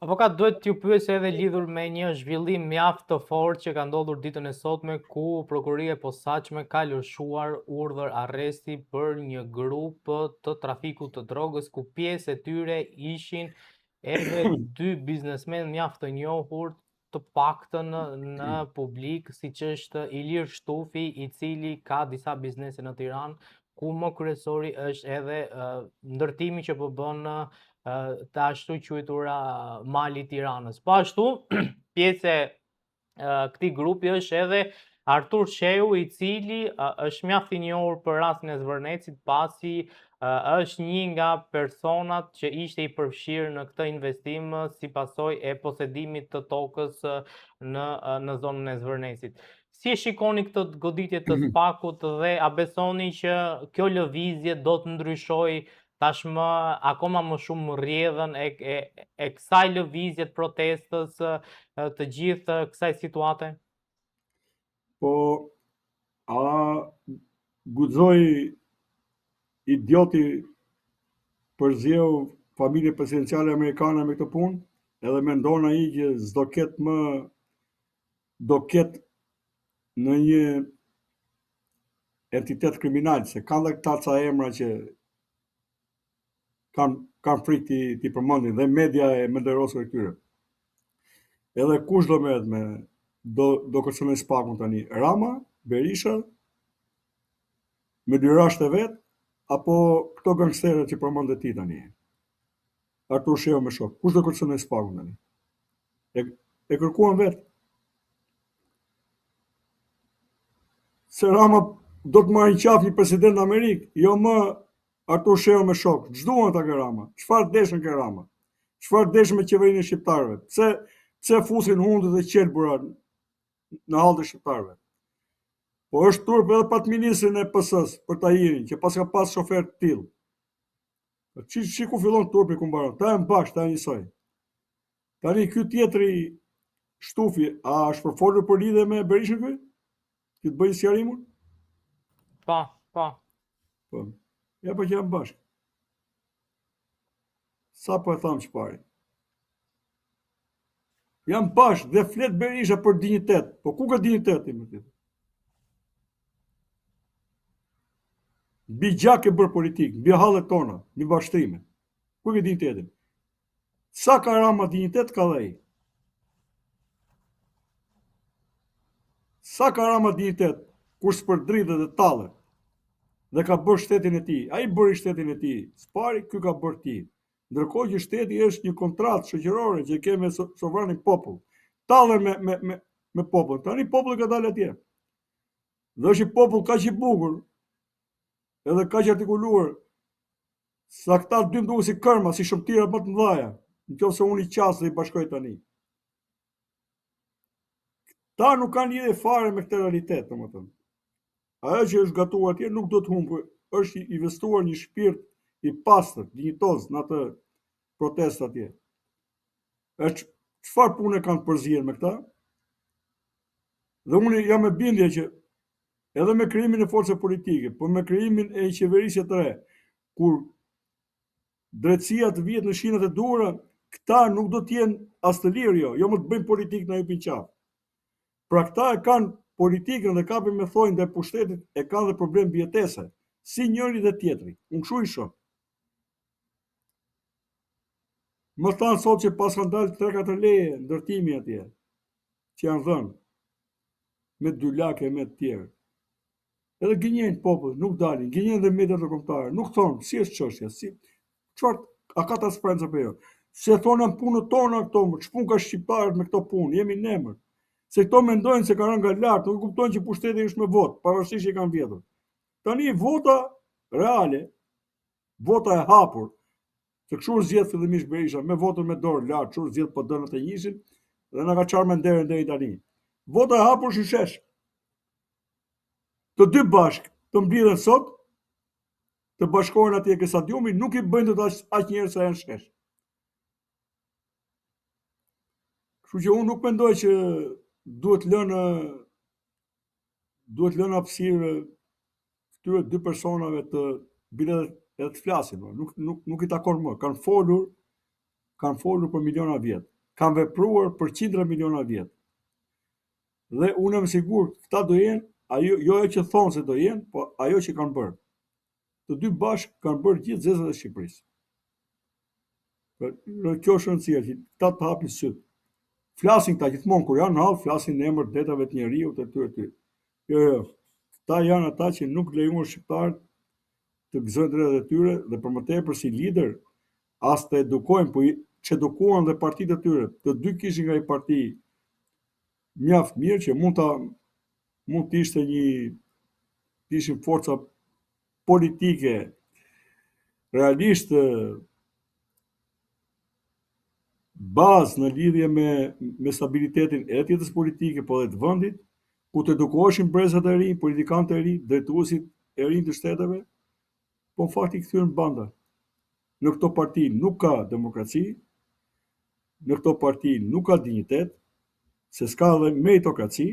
Avokat, duhet t'ju pyes edhe lidhur me një zhvillim mjaft të fortë që ka ndodhur ditën e sotme, ku prokuroria e posaçme ka lëshuar urdhër arresti për një grup të trafikut të drogës, ku pjesë e tyre ishin edhe dy biznesmen mjaft të njohur, të paktën në publik, siç është Ilir Shtufi, i cili ka disa biznese në Tiranë, ku më kryesori është edhe ndërtimi që po bën të ashtu quajtura mali i Tiranës. Po ashtu, pjesë e këtij grupi është edhe Artur Sheu, i cili është mjaft i njohur për rastin e Zvërnecit, pasi është një nga personat që ishte i përfshirë në këtë investim si pasojë e posedimit të tokës në zonën e Zvërnecit. Si e shikoni këtë goditje të Spakut dhe a besoni që kjo lëvizje do të ndryshojë tashmë akoma më shumë rrjedhën e kësaj lëvizje të protestës, të gjithë kësaj situate? Po, a guxoi idioti përzjeu familje presidenciale amerikane me këtë punë, edhe mendon ai që do ketë në një entitet kriminal, se kanë dhe këta ca emra që kanë frikë t'i përmendin dhe media e menderosur e këtyre. Edhe kush do merret do kërcënoj Spakun tani? Rama, Berisha, me dy rasht e vet, apo këto gangsterët që përmendet ti tani? Artur Sheu me shok. Kush do kërcënoj Spakun tani? E kërkuan vet. Se Rama do të marrë qaf një president në Amerikë, jo më Artur Sheu me shok. Ç'duan ata ke Rama? Çfarë deshën ke Rama? Çfarë deshën me qeverinë e shqiptarëve? Pse fusin hundët e qelbura në hallët e shqiptarëve? Po është turp edhe pat ministrin e PS-s për Tahirin, që pas ka pas shofer të tillë. Çi ku fillon turpi ku mbaron? Ta janë bashkë, ta janë njësoj. Tani ky tjetri Shtufi, a është përfolur për lidhje me Berishën ky? Që të bëjnë sqarimin? Po. Ja, po që janë bashkë. Sa po e thamë çfarë? Janë bashkë dhe flet Berisha për dinjitet. Po ku ka dinjiteti më tjetër? Mbi gjak e bërë politikë, mbi hallet tona, mbi bashkëtrime. Ku ke dinjitetin? Sa ka Rama dinjitet ka dhe ai. Sa ka Rama dinjitet kur s'përdritet dhe tallet dhe ka bërë shtetin e tij. Ai bëri shtetin e tij. Spari ky ka bërë ti. Ndërkohë që shteti është një kontratë shoqërore që ke me sovranin popull. Tallen me popull. Tani populli ka dalë atje. Dhe është i popull kaq i bukur, edhe kaq artikuluar, sa këta dy nduhen si kërma, si shëmtira më të mëdha. Nëse unë i qas dhe i bashkoj tani. Ta nuk kanë lidhje fare me këtë realitet, domethënë. Ajo që është gatuar atje nuk do të humbë, është investuar një shpirt i pastër, dinjitoz në atë protestë atje. Çfarë pune kanë përzier me këta? Dhe unë jam e bindje që edhe me krijimin e forcave politike, por me krijimin e një qeverisje të re, kur drejtësia të vihet në shinat e duhura, këta nuk do të jenë as të lirë jo më të bëjnë politikë në hypin qafë. Pra këta e kanë politikën dhe kapin me thojnë dhe pushtetit e kanë dhe problem bjetese, si njëri dhe tjetri. Unë kështu i shoh. Më thanë sot që pas kanë dalë 3-4 leje ndërtimi atje, që janë dhënë, me 2 lake me të tjerë. Edhe gënjejnë popull, nuk dalin, gënjejnë dhe mediat e kombëtare, nuk thonë si është çështja, çfarë a ka transparencë apo jo. Se thonë punët tona këto, ç'punë ka shqiptarët me këto punë, jemi nemër. Se këto mendojnë se ka rënë nga lart, nuk kuptojnë që pushteti është me votë, pavarësisht që kanë vjetur. Tani vota reale, vota e hapur, se kështu zgjedh fillimisht Berisha, me votën me dorë lart, kështu zgjedh PD-n e njësin, dhe na ka çarë me nderën deri tani. Vota e hapur shishesh. Të dy bashk të mblidhen sot, të bashkohen atje ke stadiumi, nuk i bëjnë të aq njerëz sa janë shesh. Kështu që unë nuk mendoj që duhet lënë hapësirë këtyre dy personave të bile edhe të flasin, nuk i takon më. Kanë folur, kanë folur për miliona vjet, kanë vepruar për qindra miliona vjet. Dhe unë jam sigurt këta do jenë, jo ajo që thonë se do jenë, po ajo që kanë bërë. Të dy bashkë kanë bërë gjithë zezat e Shqipërisë. Kjo është rëndësia që këta të hapin syt. Flasin këta gjithmonë kur janë në hall, flasin në emër detave të njeriut e ty. Jo. Këta janë ata që nuk lejuan shqiptarët të gëzojnë drejtat e tyre dhe për më tepër si lider as të edukojnë, po që edukuan dhe partitë e tyre. Të dy kishin nga një parti mjaft mirë që mund të ishte të ishin forca politike realisht bazë në lidhje me stabilitetin e jetës politike, po dhe të vendit, ku të edukoheshin brezat e rinj, politikanët e rinj, drejtuesit e rinj të shteteve, po në fakt i kthyen banda. Në këto parti nuk ka demokraci, në këto parti nuk ka dinjitet, se s'ka dhe meritokraci,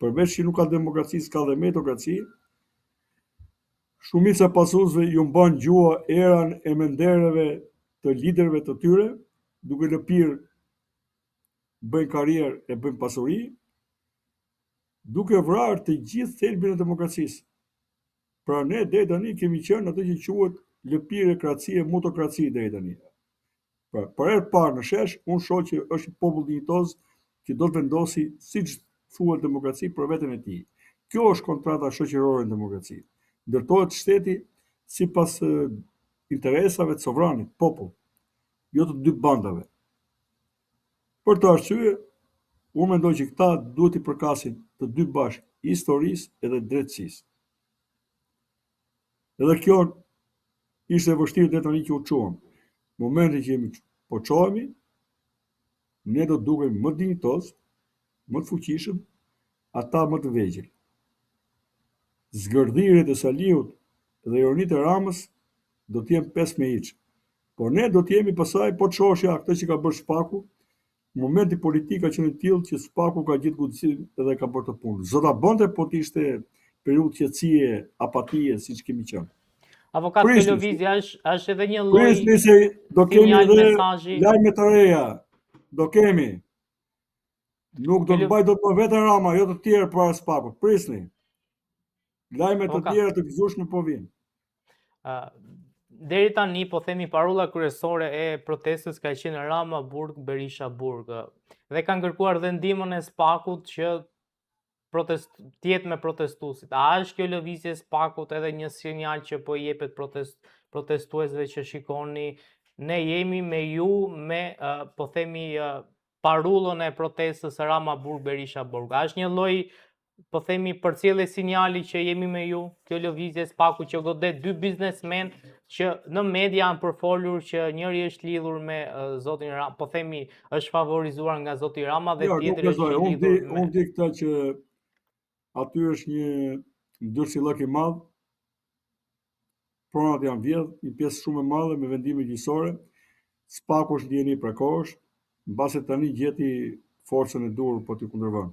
përveç që nuk ka demokraci, s'ka dhe meritokraci. Shumica pasuesve ju mban gjua erën e mendereve të liderëve të tyre, duke lëpirë bëjnë karrierë e bëjnë pasuri, duke vrarë të gjithë thelbin e demokracisë. Pra ne deri tani kemi qenë atë që quhet lëpirëkraci e mutokraci deri tani. Pra, për herë parë në shesh, unë shoh që është një popull dinjitoz që do të vendosi siç thuhet demokraci për veten e tij. Kjo është kontrata shoqërore në demokraci. Ndërtohet shteti sipas interesave të sovranit, popull, jo të dy bandave. Për të arsye, unë mendoj që këta duhet i përkasin të dy bashkë historisë edhe drejtësisë. Edhe kjo ishte e vështirë deri tani që u çuam. Momenti që jemi po çohemi, ne do të dukemi më dinjitoz, më të fuqishëm, ata më të vegjël. Zgërdhiret e Saliut dhe ironitë e Ramës do të jenë 5 me hiç. Po ne do të jemi pasaj, po të shohëshja këtë që ka bërë Spaku, momenti politika që në tillë që Spaku ka gjithë gudësinë edhe ka bërë të punë. Zota bënte po të ishte periudhë qetësie, apatie, siç kemi qenë. Avokat, kjo lëvizje është edhe një lloj prisni se do kemi sinjal edhe mesazhi. lajme të reja. Do kemi. Nuk do të bëj dot më vetëm Rama, jo të tjerë para Spakut. Prisni. Lajme të tjera të gëzueshme po vinë. Deri tani, po themi, parolla kryesore e protestës ka qenë Rama Burg, Berisha Burg. Dhe kanë kërkuar dhe ndihmën e Spakut që të jetë me protestuesit. A është kjo lëvizje e Spakut edhe një sinjal që po i jepet protestuesve që shikoni, ne jemi me ju me, po themi, parullën e protestës Rama Burg, Berisha Burg. A është një lloj, po themi, përcjellje sinjali që jemi me ju, kjo lëvizje e Spakut që godet dy biznesmen që në media janë përfolur që njëri është lidhur me zotin Rama, po themi, është favorizuar nga zoti Rama dhe tjetri është lidhur me... Unë di këta që aty është një ndërshillok i madh, pronat janë vjedh, një pjesë shumë e madhe me vendime gjyqësore. Spaku është ndjeni prekosh, mbase tani gjeti forcën e dur po t'i kundërvon.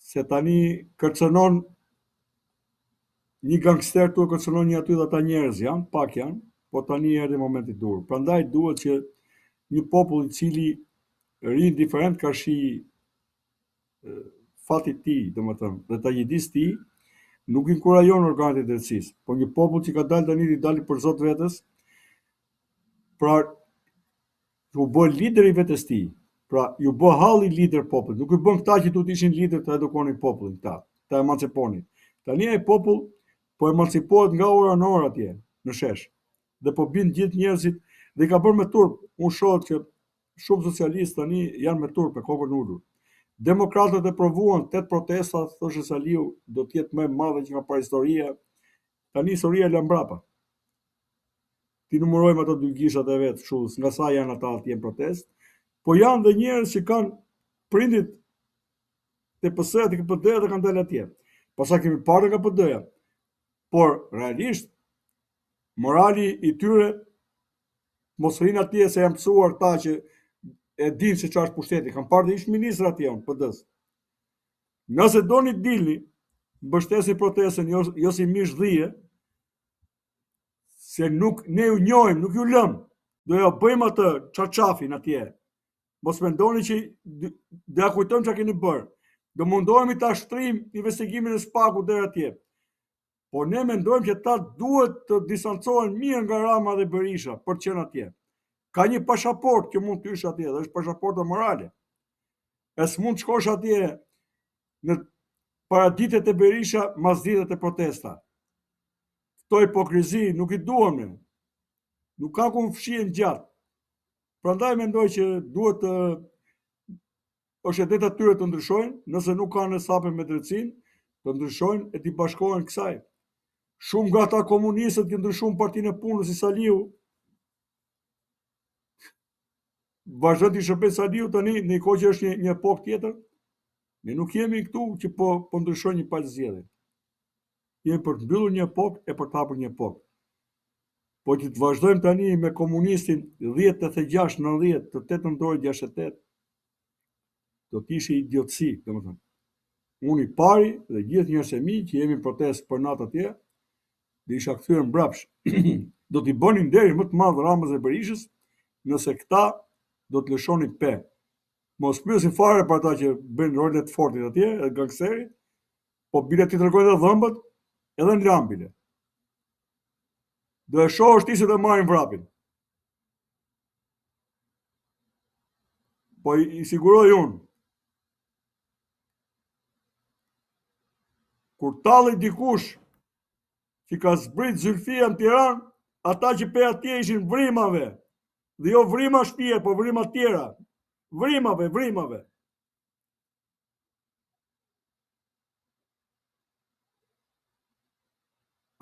Se tani kërcënon një gangster tu kërcënon një aty dhe ata njerëz janë, pak janë, po tani erdhi momenti i dur. Prandaj duhet që një popull i cili ri indiferent ka shi fatit tij, domethënë, dhe tragjedisë tij, nuk inkurajon organet e drejtësisë, po një popull që ka dalë tani i dalë për zot vetes, pra u bë lider i vetes tij. Pra ju bë halli lider popullit. Nuk i bën këta që duhet ishin lider të edukonin popullin këta, të emanciponin. Tani ai popull po emancipohet nga ora në orë atje, në shesh. Dhe po bin gjithë njerëzit dhe ka bërë me turp. Unë shoh që shumë socialistë tani janë me turp, me kokën ulur. Demokratët e provuan 8 protesta, thoshte Saliu, do të jetë më e madhe që ka parë historia. Tani historia lë mbrapa. Ti numërojmë ato dy gishat e vet, kështu, nga sa janë ata atje në protestë, po janë dhe njerëz që kanë prindit të PS-ja, të KPD-ja dhe kanë dalë atje. Pasa kemi parë nga PD-ja. Por realisht morali i tyre mos rrin atje se janë mësuar ta që e dinë se çfarë është pushteti, kanë parë dhe ish ministra atje on PD-s. Nëse doni dilni, mbështesni protestën jo si mish dhije, se nuk ne ju njohim, nuk ju lëm. Do ja bëjmë atë çarçafin atje. Mos mendoni që do ja kujtojmë çka keni bërë. Do mundohemi ta shtrim investigimin e Spakut deri atje. Po ne mendojmë që ta duhet të distancohen mirë nga Rama dhe Berisha për të qenë atje. Ka një pasaportë që mund të hysh atje, dhe është pasaporta morale. E s'mund të shkosh atje në paraditet e Berisha mas ditët e protesta. Këto hipokrizi nuk i duam ne. Nuk ka ku fshihen gjatë. Prandaj mendoj që duhet të është e drejtë atyre të ndryshojnë, nëse nuk kanë sape me drejtësinë, të ndryshojnë e të bashkohen kësaj. Shumë nga ata komunistët që ndryshuan Partinë e Punës si Saliu, vazhdon të shërbejë Saliu tani në kohë që është një epokë tjetër. Ne nuk jemi këtu që po ndryshojnë një palë zgjedhje. Jemi për të mbyllur një epokë e për të hapur një epokë. Po që të vazhdojmë tani me komunistin 1086, 90, të 8 nëntor 68, do të ishte idiotësi, domethënë. Unë i pari dhe gjithë njerëzit e mi që jemi në protestë për natë atje, dhe isha kthyer mbrapsht. Do t'i bënin nderin më të madh Ramës dhe Berishës, nëse këta do të lëshonin pe. Mos pyesin fare për ata që bëjnë rolin e të fortit atje, e gangsterit, po bile ti tregojnë edhe dhëmbët, edhe në lambile. Do e shohësh ti se do marrin vrapin. Po i siguroj unë. Kur talli dikush që ka zbrit zylfia në Tiranë, ata që pe atje ishin vrimave, dhe jo vrima shtëpie, po vrima tjera. Vrimave.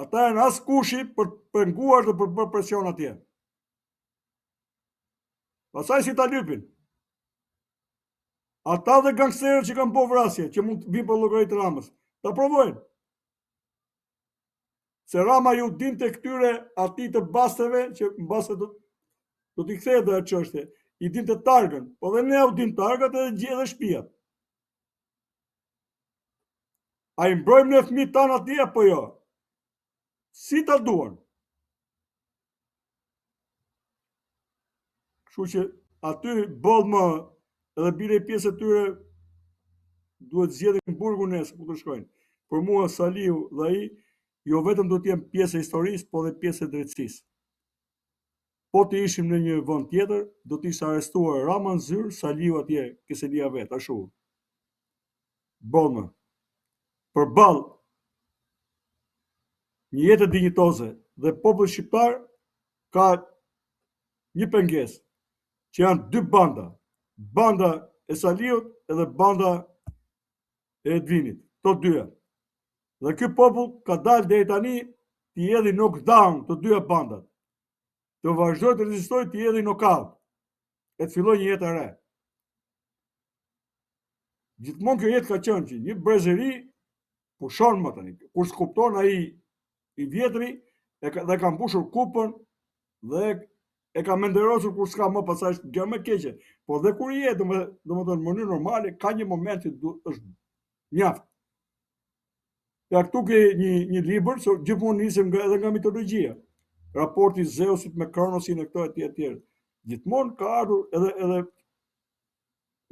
Ata janë as kushi për të penguar dhe për të bërë presion atje. Pastaj si ta lypin. Ata dhe gangsterët që kanë bërë vrasje, që mund të vinë për llogaritë Ramës, ta provojnë. Se Rama ju dinte këtyre atij të basteve, që mbase do t'i kthehet ajo çështje, i dinte targën, po dhe ne u dim targat edhe shtëpiat. A i mbrojmë ne fëmijët tanë atje apo jo? Si ta duan? Kështu që aty bollë edhe bile pjesë e tyre duhet zgjedhin burgun nesër ku të shkojnë. Për mua Saliu dhe ai jo vetëm do të jenë pjesë e historisë, po dhe pjesë e drejtësisë. Po të ishim në një vend tjetër, do të ishte arrestuar Rama në zyrë, Saliu atje, Keselia vet, ashtu. Bollë. Përballë një jetë dinjitoze dhe populli shqiptar ka një pengesë, që janë dy banda. Banda e Saliut edhe banda e Edvinit, to dyja. Dhe ky popull ka dalë deri tani të hedhë knockdown të dyja bandat. Të vazhdojë të rezistojë të hedhë knockout. E të fillojë një jetë e re. Gjithmonë kjo jetë ka qenë që një brezëri pushon më tani. Kur s'kupton ai i vjetri dhe ka mbushur kupën dhe e ka menderosur kur s'ka më pasaj gjë më keqe. Po dhe kur i jetë, domethënë në mënyrë normale, ka një moment që është mjaft. Ja këtu ke një libër, që gjithmonë nisim edhe nga mitologjia. Raporti Zeusit me Kronosin e këto e tjerë. Gjithmonë ka ardhur edhe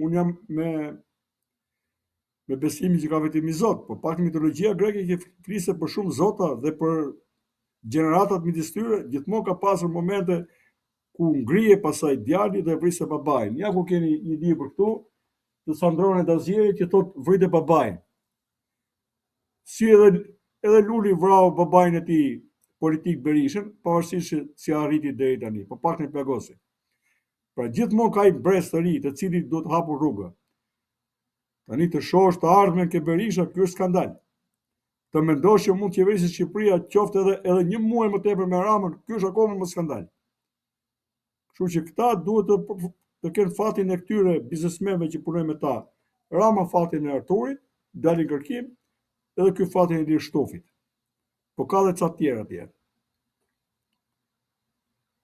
unë jam me besimin që ka vetëm i Zot, po pak mitologjia greke që fliste për shumë zota dhe për gjeneratat midis tyre, gjithmonë ka pasur momente ku ngrije pasaj djali dhe vriste babain. Ja ku keni një libër këtu të Sandrone Dazieri që thot vrite babain. Si edhe Luli vrau babain e tij politik Berishën, pavarësisht si arriti deri tani, po pak në plagosi. Pra gjithmonë ka një brez të ri, të cilit do të hapur rruga. Tani të shohësh të ardhmen ke Berisha, ky është skandal. Të mendosh që mund të qeverisë Shqipëria qoftë edhe një muaj më tepër me Ramën, ky është akoma më skandal. Kështu që këta duhet të kenë fatin e këtyre biznesmenëve që punojnë me ta. Rama fatin e Arturit, dalin kërkim, edhe ky fatin e Ilir Shtufit. Po ka dhe ca tjera tjerë.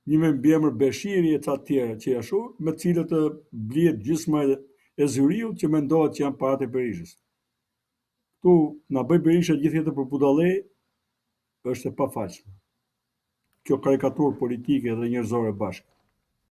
Një me mbiemër Beshiri e ca tjera që ashtu, me cilët të blihet gjysma e zyriut që mendohet që janë paratë e Berishës. Ktu na bëj Berisha gjithë jetën për budallë, është e pafalshme. Kjo karikaturë politike dhe njerëzore bashkë.